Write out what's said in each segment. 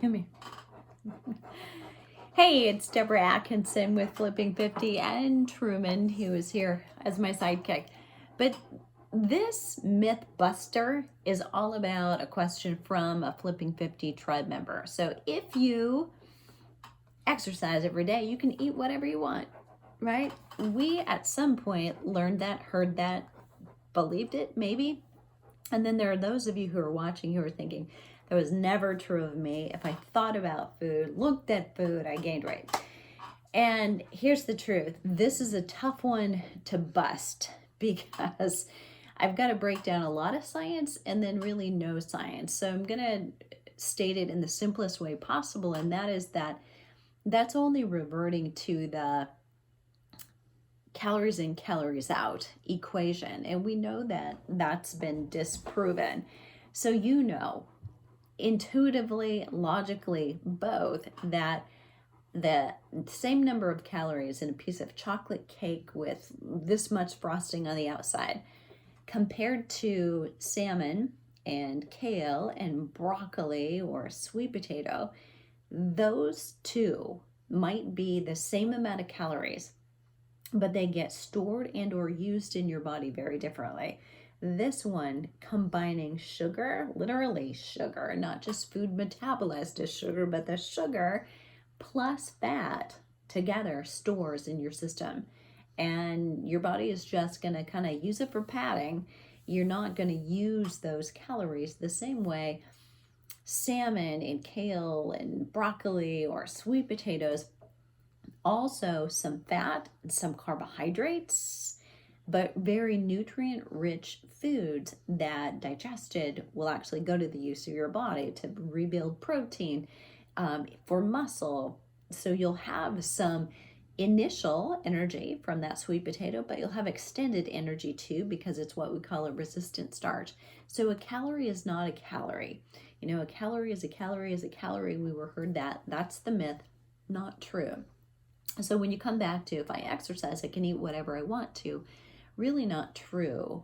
Come here. Hey, it's Deborah Atkinson with Flipping 50 and Truman, who is here as my sidekick. But this myth buster is all about a question from a Flipping 50 tribe member. So if you exercise every day, you can eat whatever you want, right? We at some point learned that, heard that, believed it, maybe. And then there are those of you who are watching who are thinking, that was never true of me. If I thought about food, looked at food, I gained weight. And here's the truth. This is a tough one to bust because I've got to break down a lot of science and then really no science. So I'm going to state it in the simplest way possible. And that is that that's only reverting to the calories in, calories out equation. And we know that that's been disproven. So you know, intuitively, logically, both, that the same number of calories in a piece of chocolate cake with this much frosting on the outside compared to salmon and kale and broccoli or sweet potato, those two might be the same amount of calories, but they get stored and or used in your body very differently. This one combining sugar, literally sugar, not just food metabolized as sugar, but the sugar plus fat together stores in your system. And your body is just going to kind of use it for padding. You're not going to use those calories the same way salmon and kale and broccoli or sweet potatoes. Also some fat, some carbohydrates, but very nutrient-rich foods that digested will actually go to the use of your body to rebuild protein for muscle. So you'll have some initial energy from that sweet potato, but you'll have extended energy too because it's what we call a resistant starch. So a calorie is not a calorie. You know, a calorie is a calorie is a calorie. We were heard that. That's the myth, not true. So when you come back to, if I exercise, I can eat whatever I want to, really not true.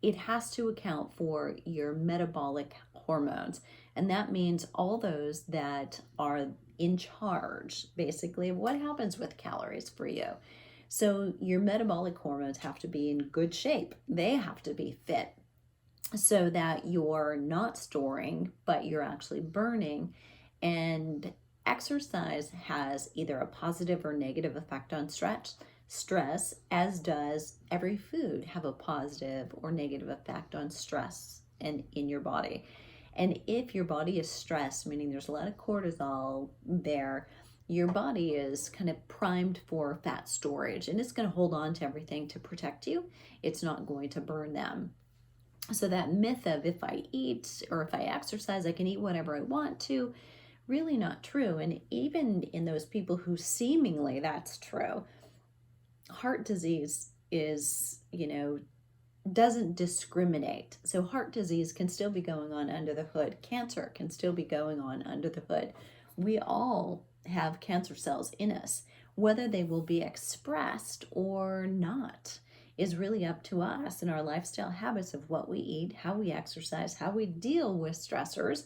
It has to account for your metabolic hormones. And that means all those that are in charge, basically, of what happens with calories for you. So your metabolic hormones have to be in good shape. They have to be fit so that you're not storing, but you're actually burning. And exercise has either a positive or negative effect on stress, as does every food have a positive or negative effect on stress and in your body. And if your body is stressed, meaning there's a lot of cortisol there, your body is kind of primed for fat storage, and it's going to hold on to everything to protect you. It's not going to burn them. So that myth of if I eat or if I exercise, I can eat whatever I want to, really not true. And even in those people who seemingly that's true, heart disease is, doesn't discriminate. So heart disease can still be going on under the hood. Cancer can still be going on under the hood. We all have cancer cells in us. Whether they will be expressed or not is really up to us and our lifestyle habits of what we eat, how we exercise, how we deal with stressors,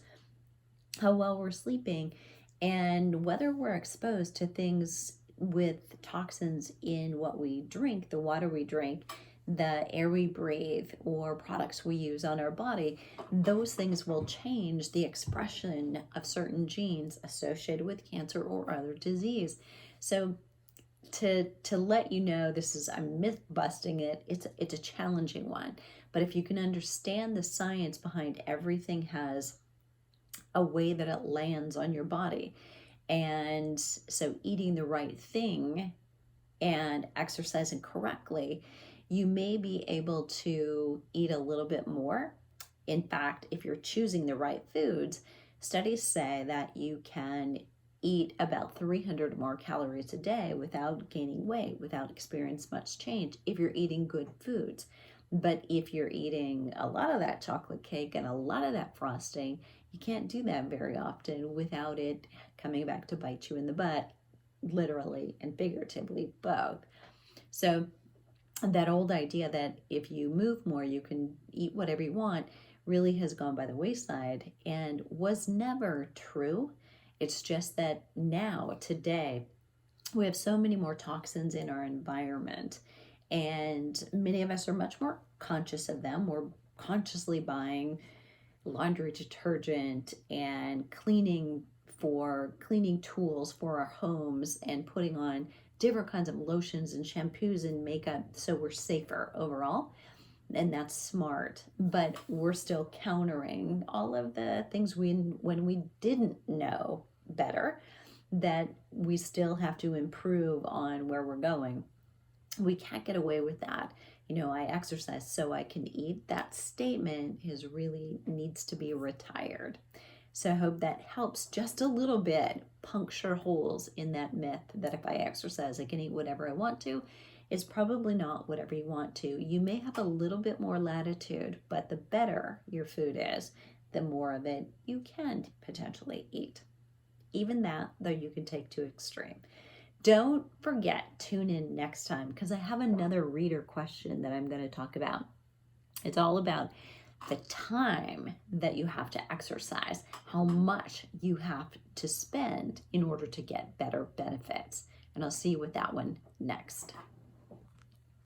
how well we're sleeping, and whether we're exposed to things with toxins in what we drink, the water we drink, the air we breathe, or products we use on our body. Those things will change the expression of certain genes associated with cancer or other disease. So to let you know, this is, I'm myth busting it. It's a challenging one, but if you can understand the science behind everything has a way that it lands on your body. And so eating the right thing and exercising correctly, you may be able to eat a little bit more. In fact, if you're choosing the right foods, studies say that you can eat about 300 more calories a day without gaining weight, without experiencing much change if you're eating good foods. But if you're eating a lot of that chocolate cake and a lot of that frosting, you can't do that very often without it coming back to bite you in the butt, literally and figuratively both. So that old idea that if you move more, you can eat whatever you want really has gone by the wayside and was never true. It's just that now, today, we have so many more toxins in our environment, and many of us are much more conscious of them. We're consciously buying laundry detergent and cleaning tools for our homes and putting on different kinds of lotions and shampoos and makeup so we're safer overall. And that's smart, but we're still countering all of the things when we didn't know better, that we still have to improve on where we're going. We can't get away with that. I exercise so I can eat. That statement is really needs to be retired. So I hope that helps just a little bit puncture holes in that myth that if I exercise, I can eat whatever I want to. It's probably not whatever you want to. You may have a little bit more latitude, but the better your food is, the more of it you can potentially eat. Even that, though, you can take to extreme. Don't forget, tune in next time because I have another reader question that I'm going to talk about. It's all about the time that you have to exercise, how much you have to spend in order to get better benefits. And I'll see you with that one next.